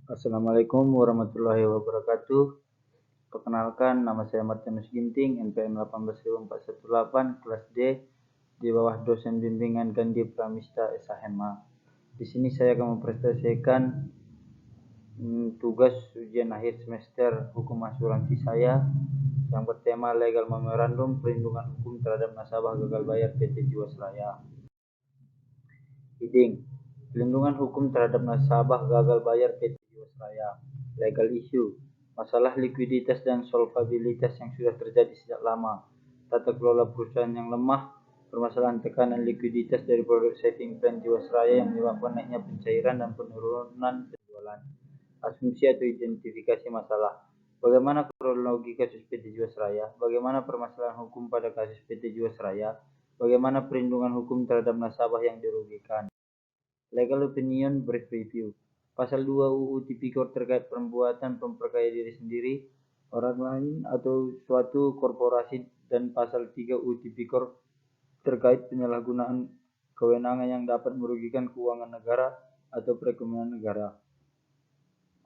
Assalamualaikum warahmatullahi wabarakatuh. Perkenalkan, nama saya Martinus Ginting, NPM 18418, kelas D, di bawah dosen bimbingan Gandhi Pramista SHMA. Di sini saya akan mempresentasikan tugas ujian akhir semester hukum asuransi saya yang bertema Legal Memorandum Perlindungan Hukum terhadap Nasabah Gagal Bayar PT Jiwasraya. Heading: Perlindungan hukum terhadap nasabah gagal bayar PT Jiwasraya. Legal issue: masalah likuiditas dan solvabilitas yang sudah terjadi sejak lama, tata kelola perusahaan yang lemah, permasalahan tekanan likuiditas dari produk saving plan Jiwasraya yang menyebabkan naiknya pencairan dan penurunan penjualan, asumsi atau identifikasi masalah. Bagaimana kronologi kasus PT Jiwasraya? Bagaimana permasalahan hukum pada kasus PT Jiwasraya? Bagaimana perlindungan hukum terhadap nasabah yang dirugikan? Legal Opinion Brief Review. Pasal 2 UU Tipikor terkait perbuatan memperkaya diri sendiri, orang lain atau suatu korporasi, dan pasal 3 UU Tipikor terkait penyalahgunaan kewenangan yang dapat merugikan keuangan negara atau perekonomian negara.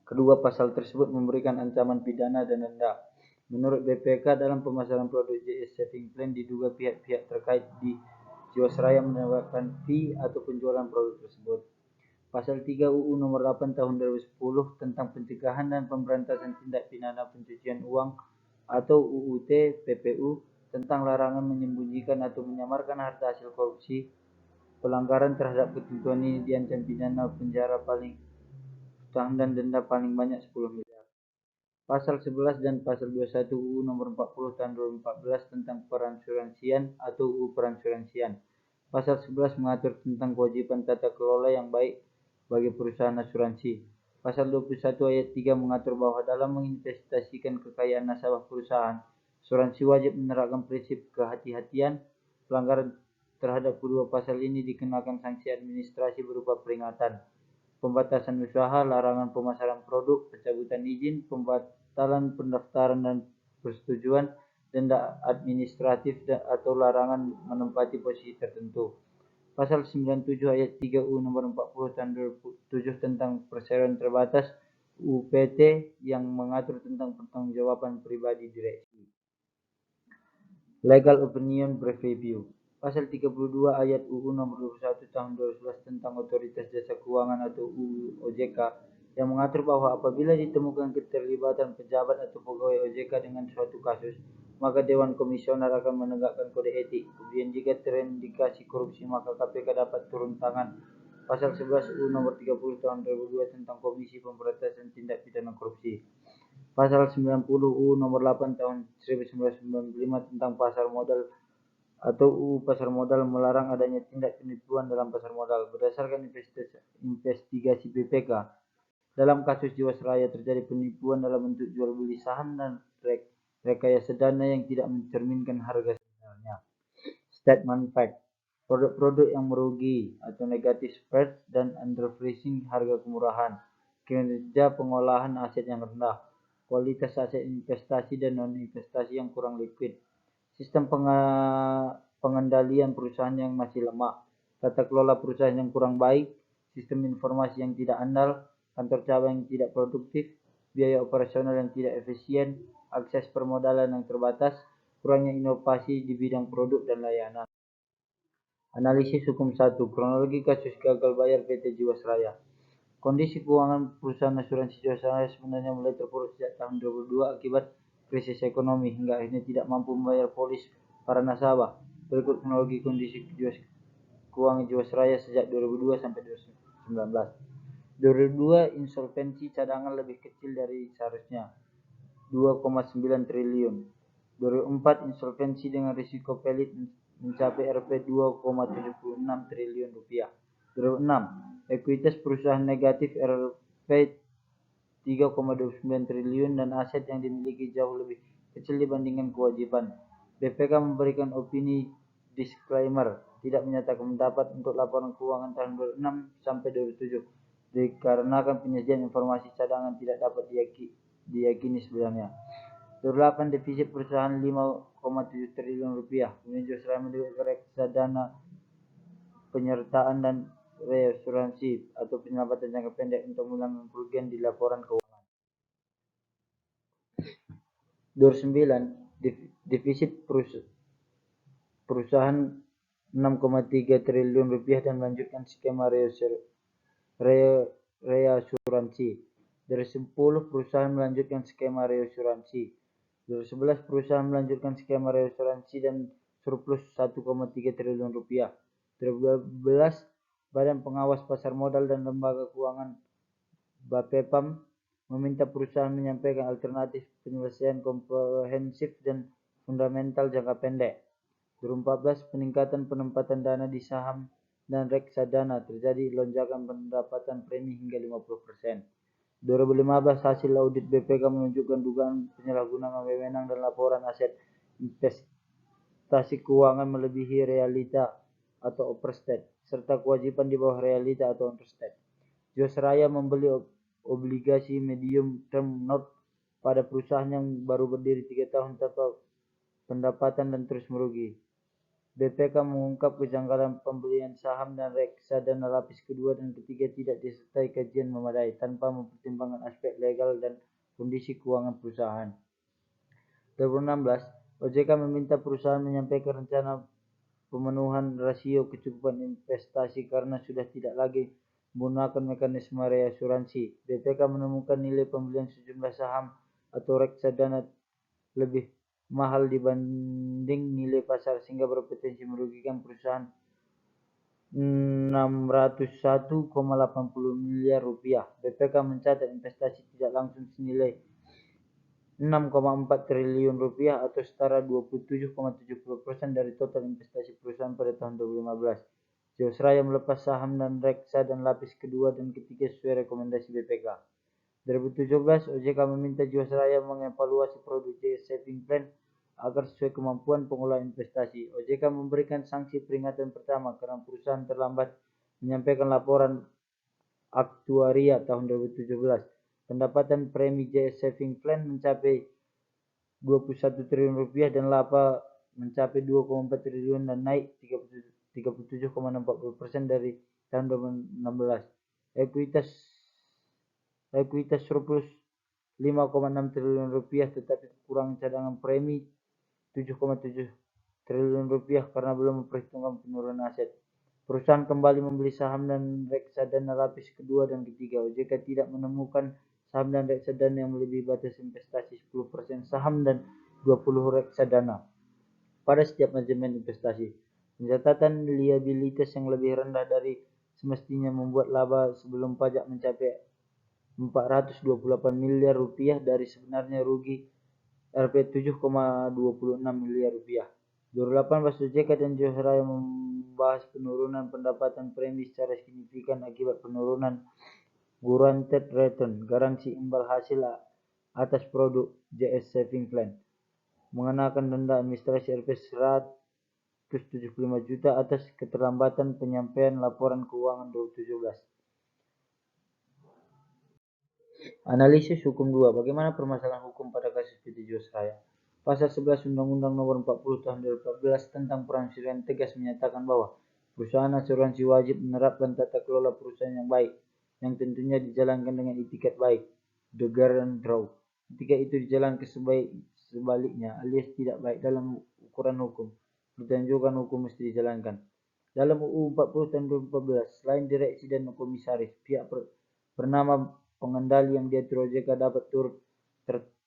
Kedua pasal tersebut memberikan ancaman pidana dan denda. Menurut BPK, dalam pemasaran produk JS Saving Plan diduga pihak-pihak terkait di Jiwasraya menawarkan fee atau penjualan produk tersebut. Pasal 3 UU Nomor 8 Tahun 2010 tentang Pencegahan dan Pemberantasan Tindak Pidana Pencucian Uang atau UUT PPU tentang larangan menyembunyikan atau menyamarkan harta hasil korupsi. Pelanggaran terhadap ketentuan ini diancam pidana penjara paling tahun dan denda paling banyak 10 miliar. Pasal 11 dan Pasal 21 UU Nomor 40 Tahun 2014 tentang Peransuransian atau UU Peransuransian. Pasal 11 mengatur tentang kewajiban tata kelola yang baik bagi perusahaan asuransi. Pasal 21 ayat 3 mengatur bahwa dalam menginvestasikan kekayaan nasabah perusahaan, asuransi wajib menerapkan prinsip kehati-hatian. Pelanggaran terhadap kedua pasal ini dikenakan sanksi administrasi berupa peringatan, pembatasan usaha, larangan pemasaran produk, pencabutan izin, pembatalan pendaftaran dan persetujuan, denda administratif atau larangan menempati posisi tertentu. Pasal 97 ayat 3 UU Nomor 40 Tahun 2007 tentang perseroan terbatas UPT yang mengatur tentang pertanggungjawaban pribadi direksi. Legal Opinion Brief Review. Pasal 32 ayat UU Nomor 21 Tahun 2011 tentang Otoritas Jasa Keuangan atau UU OJK yang mengatur bahwa apabila ditemukan keterlibatan pejabat atau pegawai OJK dengan suatu kasus, maka Dewan Komisioner akan menegakkan kode etik. Kemudian jika terindikasi korupsi, maka KPK dapat turun tangan. Pasal 11 UU Nomor 30 Tahun 2002 tentang Komisi Pemberantasan Tindak Pidana Korupsi. Pasal 90 UU Nomor 8 Tahun 1995 tentang pasar modal atau UU Pasar Modal melarang adanya tindak penipuan dalam pasar modal. Berdasarkan investigasi BPK, dalam kasus Jiwasraya terjadi penipuan dalam bentuk jual beli saham dan rekayasa dana yang tidak mencerminkan harga sebenarnya. Statement fact: produk-produk yang merugi atau negative spread dan underpricing harga kemurahan, kinerja pengolahan aset yang rendah, kualitas aset investasi dan non-investasi yang kurang liquid, sistem pengendalian perusahaan yang masih lemah, tata kelola perusahaan yang kurang baik, sistem informasi yang tidak andal, kantor cabang yang tidak produktif, biaya operasional yang tidak efisien, akses permodalan yang terbatas, kurangnya inovasi di bidang produk dan layanan. Analisis hukum 1. Kronologi kasus gagal bayar PT Jiwasraya. Kondisi keuangan perusahaan asuransi Jiwasraya sebenarnya mulai terpuruk sejak tahun 2002 akibat krisis ekonomi hingga akhirnya tidak mampu membayar polis para nasabah. Berikut kronologi kondisi keuangan Jiwasraya sejak 2002 sampai 2019. 2002 insolvensi cadangan lebih kecil dari seharusnya, 2,9 triliun. 2004 insolvensi dengan risiko pelit mencapai Rp 2,76 triliun rupiah. 2006 ekuitas perusahaan negatif Rp 3,29 triliun dan aset yang dimiliki jauh lebih kecil dibandingkan kewajiban. BPK memberikan opini disclaimer, tidak menyatakan pendapat untuk laporan keuangan tahun 2006 sampai 2007 dikarenakan penyajian informasi cadangan tidak dapat diyakini sebenarnya. 2008 defisit perusahaan 5,7 triliun rupiah. Kemudian Jiwasraya mendapatkan reksadana penyertaan dan reasuransi atau penyelamatan jangka pendek untuk mengurangi kerugian di laporan keuangan. 29. Defisit perusahaan 6,3 triliun rupiah dan melanjutkan skema reasuransi. Dari 10 perusahaan melanjutkan skema reasuransi. Dari 11 perusahaan melanjutkan skema reasuransi dan surplus 1,3 triliun rupiah. Dari 12 Badan Pengawas Pasar Modal dan Lembaga Keuangan Bapepam meminta perusahaan menyampaikan alternatif penyelesaian komprehensif dan fundamental jangka pendek. 2014 peningkatan penempatan dana di saham dan reksadana terjadi lonjakan pendapatan premi hingga 50%. 2015 hasil audit BPK menunjukkan dugaan penyalahgunaan wewenang dan laporan aset investasi keuangan melebihi realita atau overstate serta kewajiban di bawah realita atau understate. Jiwasraya membeli obligasi medium term note pada perusahaan yang baru berdiri 3 tahun tanpa pendapatan dan terus merugi. BPK mengungkap kejanggalan pembelian saham dan reksadana lapis kedua dan ketiga tidak disertai kajian memadai tanpa mempertimbangkan aspek legal dan kondisi keuangan perusahaan. 2016, OJK meminta perusahaan menyampaikan rencana pemenuhan rasio kecukupan investasi karena sudah tidak lagi menggunakan mekanisme reasuransi. BPK menemukan nilai pembelian sejumlah saham atau reksadana lebih mahal dibanding nilai pasar sehingga berpotensi merugikan perusahaan 601,80 miliar rupiah. BPK mencatat investasi tidak langsung senilai 6,4 triliun rupiah atau setara 27,70% dari total investasi perusahaan pada tahun 2015. Jiwasraya melepas saham dan reksadana lapis kedua dan ketiga sesuai rekomendasi BPK. 2017, OJK meminta Jiwasraya mengevaluasi produk JS Saving Plan agar sesuai kemampuan pengelola investasi. OJK memberikan sanksi peringatan pertama karena perusahaan terlambat menyampaikan laporan aktuaria tahun 2017. Pendapatan premi JS Saving Plan mencapai 21 triliun rupiah dan laba mencapai 2,4 triliun dan naik 37,60% dari tahun 2016. Ekuitas surplus 5,6 triliun rupiah tetapi kurang cadangan premi 7,7 triliun rupiah karena belum memperhitungkan penurunan aset. Perusahaan kembali membeli saham dan reksadana lapis kedua dan ketiga. OJK tidak menemukan saham dan reksadana yang melebihi batas investasi 10% saham dan 20 reksadana pada setiap manajemen investasi. Pencatatan liabilitas yang lebih rendah dari semestinya membuat laba sebelum pajak mencapai 428 miliar rupiah dari sebenarnya rugi Rp 7,26 miliar rupiah. 2018 OJK dan Jiwasraya membahas penurunan pendapatan premi secara signifikan akibat penurunan guaranteed return, garansi imbal hasil atas produk JS Saving Plan, mengenakan denda administrasi Rp 175 juta atas keterlambatan penyampaian laporan keuangan 2017. Analisis hukum 2. Bagaimana permasalahan hukum pada kasus PT Jiwasraya? Pasal 11 Undang-Undang Nomor 40 Tahun 2014 tentang peransuransian tegas menyatakan bahwa perusahaan asuransi wajib menerapkan tata kelola perusahaan yang baik, yang tentunya dijalankan dengan itikat baik, the guardian draw. Ketika itu dijalankan sebaliknya alias tidak baik dalam ukuran hukum, pertanjukan hukum mesti dijalankan. Dalam UU 40 Tahun 2014, selain direksi dan komisaris, pihak bernama pengendali yang diatur OJK dapat turut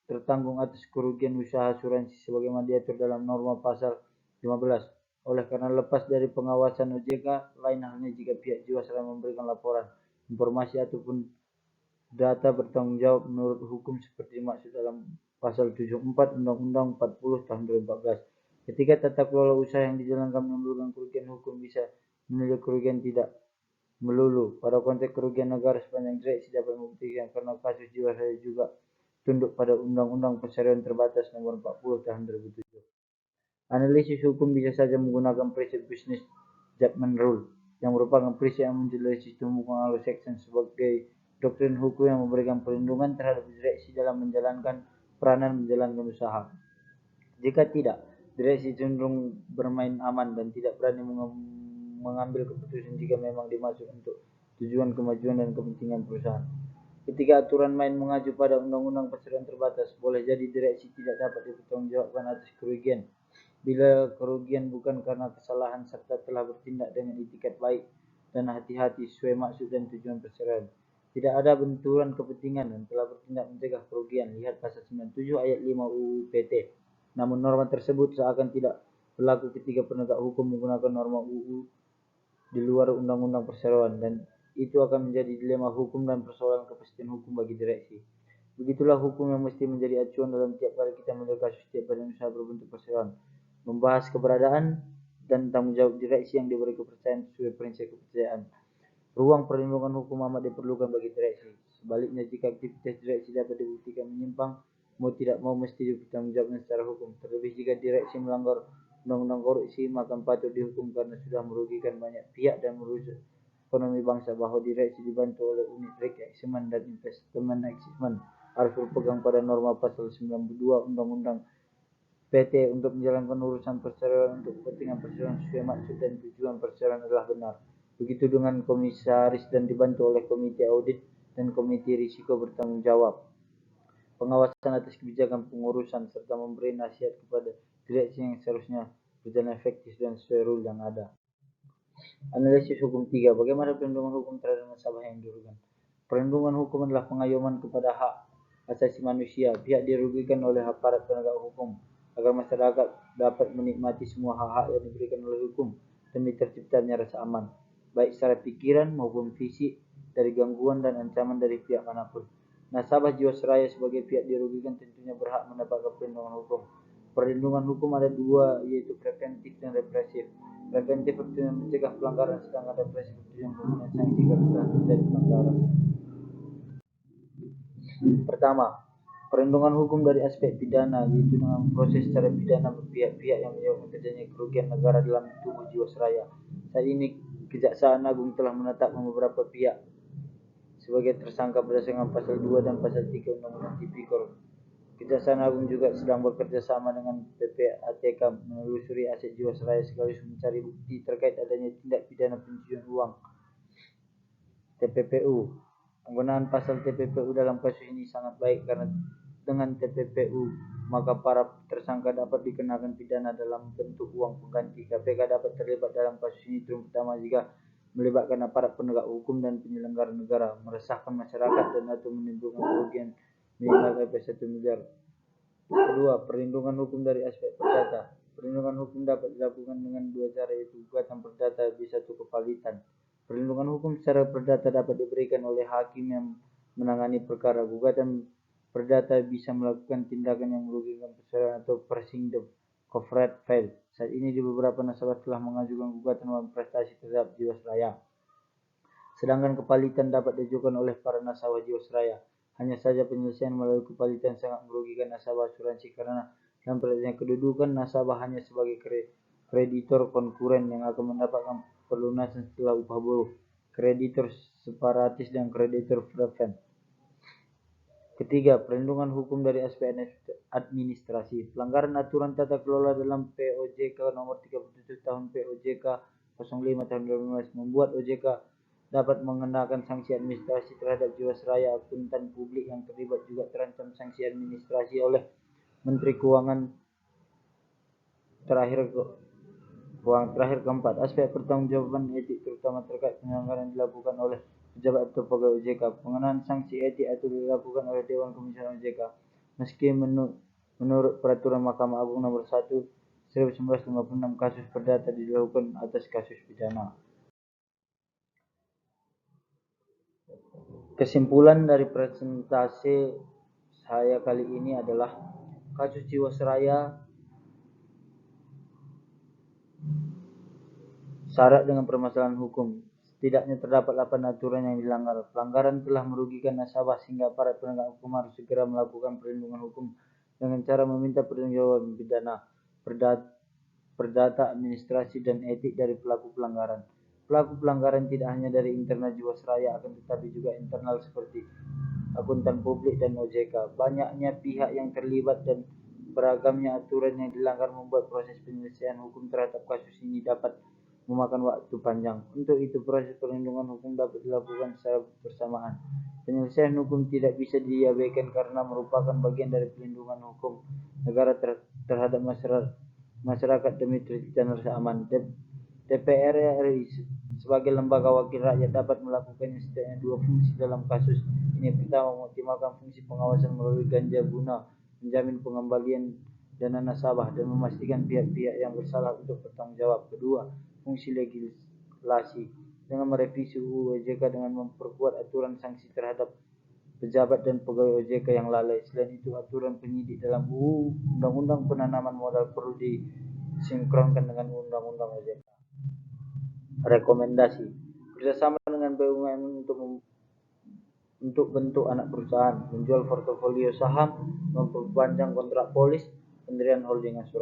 tertanggung atas kerugian usaha asuransi sebagaimana diatur dalam norma pasal 15. Oleh karena lepas dari pengawasan OJK, lain halnya jika pihak Jiwasraya memberikan laporan, informasi ataupun data bertanggung jawab menurut hukum seperti dimaksud dalam pasal 74 Undang-Undang 40 Tahun 2014. Ketika tata kelola usaha yang dijalankan menimbulkan kerugian hukum bisa menilai kerugian tidak melulu pada konteks kerugian negara sepanjang direksi dapat membuktikan karena kasus Jiwasraya juga tunduk pada Undang-Undang Pesarean Terbatas Nomor 40 Tahun 2007. Analisis hukum bisa saja menggunakan prinsip business judgment rule yang merupakan prinsip yang muncul dari sistem hukum Anglo-Saxon sebagai doktrin hukum yang memberikan perlindungan terhadap direksi dalam menjalankan peranan menjalankan usaha. Jika tidak, direksi cenderung bermain aman dan tidak berani mengambil keputusan jika memang dimaksud untuk tujuan kemajuan dan kepentingan perusahaan. Ketika aturan main mengacu pada undang-undang perseroan terbatas, boleh jadi direksi tidak dapat dipertanggungjawabkan atas kerugian bila kerugian bukan karena kesalahan serta telah bertindak dengan itikat baik dan hati-hati sesuai maksud dan tujuan perseroan. Tidak ada benturan kepentingan dan telah bertindak mencegah kerugian. Lihat pasal 97 ayat 5 UU PT. Namun norma tersebut seakan tidak berlaku ketika penegak hukum menggunakan norma UU di luar undang-undang perseroan, dan itu akan menjadi dilema hukum dan persoalan kepastian hukum bagi direksi. Begitulah hukum yang mesti menjadi acuan dalam tiap kali kita melihat kasus tiap badan usaha berbentuk perseroan. Membahas keberadaan dan tanggung jawab direksi yang diberi kepercayaan sesuai prinsip kepercayaan. Ruang perlindungan hukum amat diperlukan bagi direksi. Sebaliknya, jika aktivitas direksi dapat dibuktikan menyimpang, mau tidak mau mesti dipertanggungjawabkan secara hukum. Terlebih jika direksi melanggar undang-undang korupsi, maka patut dihukum karena sudah merugikan banyak pihak dan merusak ekonomi bangsa. Bahwa direksi dibantu oleh unit rekrutmen dan investment management harus berpegang pada norma pasal 92 Undang-Undang PT untuk menjalankan urusan perseroan untuk kepentingan perseroan sesuai maksud dan tujuan perseroan adalah benar. Begitu dengan komisaris dan dibantu oleh komite audit dan komite risiko bertanggung jawab, pengawasan atas kebijakan pengurusan, serta memberi nasihat kepada direksi yang seharusnya berjalan efektif dan sesuai rule yang ada. Analisis hukum 3. Bagaimana perlindungan hukum terhadap nasabah yang dirugikan? Perlindungan hukum adalah pengayoman kepada hak asasi manusia. Pihak dirugikan oleh aparat penegak hukum agar masyarakat dapat menikmati semua hak-hak yang diberikan oleh hukum demi terciptanya rasa aman, baik secara pikiran maupun fisik, dari gangguan dan ancaman dari pihak manapun. Nasabah Jiwasraya sebagai pihak dirugikan tentunya berhak mendapatkan perlindungan hukum. Perlindungan hukum ada dua, yaitu preventif dan represif. Preventif bertujuan mencegah pelanggaran, sedangkan represif bertujuan memberikan sanksi jika telah terjadi pelanggaran. Pertama, perlindungan hukum dari aspek pidana, yaitu dengan proses secara pidana pihak-pihak yang menyebabkan terjadinya kerugian negara dalam tubuh Jiwasraya. Saat ini, Kejaksaan Agung telah menetapkan beberapa pihak sebagai tersangka berdasarkan pasal 2 dan pasal 3 Undang-Undang Tipikor. Kejaksaan Agung juga sedang bekerja sama dengan PPATK menelusuri aset Jiwasraya sekaligus mencari bukti terkait adanya tindak pidana pencucian uang (TPPU). Penggunaan pasal TPPU dalam kasus ini sangat baik karena dengan TPPU maka para tersangka dapat dikenakan pidana dalam bentuk uang pengganti. KPK dapat terlibat dalam kasus ini terutama jika melibatkan aparat penegak hukum dan penyelenggara negara, meresahkan masyarakat dan atau menimbulkan kerugian minimal sampai 1 miliar. Kedua, perlindungan hukum dari aspek perdata. Perlindungan hukum dapat dilakukan dengan dua cara, yaitu gugatan perdata bisa satu kepalitan. Perlindungan hukum secara perdata dapat diberikan oleh hakim yang menangani perkara. Gugatan perdata bisa melakukan tindakan yang merugikan perseroan atau pressing the corporate file. Saat ini di beberapa nasabah telah mengajukan gugatan uang prestasi terhadap Jiwasraya. Sedangkan kepalitan dapat diajukan oleh para nasabah Jiwasraya. Hanya saja penyelesaian melalui kepalitan sangat merugikan nasabah asuransi karena dalam perjanjian kedudukan nasabah hanya sebagai kreditor konkuren yang akan mendapatkan pelunasan setelah upah buruh, kreditor separatis dan kreditor prevent. Ketiga, perlindungan hukum dari aspek administrasi. Pelanggaran aturan tata kelola dalam POJK nomor 37 tahun POJK 05 tahun 2015 membuat OJK dapat mengenakan sanksi administrasi terhadap Jiwasraya. Akuntan publik yang terlibat juga terancam sanksi administrasi oleh Menteri Keuangan. Terakhir keempat, aspek pertanggungjawaban etik terutama terkait penyelenggaraan dilakukan oleh pejabat atau pegawai OJK. Pengenaan sanksi etik atau dilakukan oleh Dewan Komisioner OJK meski menurut peraturan Mahkamah Agung nomor 1 1956 kasus perdata dilakukan atas kasus pidana. Kesimpulan dari presentasi saya kali ini adalah kasus Jiwasraya syarat dengan permasalahan hukum. Setidaknya terdapat 8 aturan yang dilanggar. Pelanggaran telah merugikan nasabah sehingga aparat penegak hukum harus segera melakukan perlindungan hukum dengan cara meminta pertanggungjawaban pidana, perdata, administrasi, dan etik dari pelaku pelanggaran. Pelaku pelanggaran tidak hanya dari internal Jiwasraya akan tetapi juga internal seperti akuntan publik dan OJK. Banyaknya pihak yang terlibat dan beragamnya aturan yang dilanggar membuat proses penyelesaian hukum terhadap kasus ini dapat memakan waktu panjang. Untuk itu, proses perlindungan hukum dapat dilakukan secara bersamaan. Penyelesaian hukum tidak bisa diabaikan karena merupakan bagian dari pelindungan hukum negara terhadap masyarakat demi terciptanya rasa aman. DPR RI sebagai lembaga wakil rakyat dapat melakukannya setidaknya dua fungsi dalam kasus ini. Pertama, mengoptimalkan fungsi pengawasan melalui ganja guna menjamin pengembalian dana nasabah dan memastikan pihak-pihak yang bersalah untuk bertanggung jawab. Kedua, fungsi legislasi dengan merevisi UU OJK dengan memperkuat aturan sanksi terhadap pejabat dan pegawai OJK yang lalai. Selain itu, aturan penyidik dalam UU Undang-Undang Penanaman Modal perlu disinkronkan dengan Undang-Undang OJK. Rekomendasi: kerjasama dengan BUMN untuk bentuk anak perusahaan, menjual portofolio saham, memperpanjang kontrak polis, pendirian holding asuransi.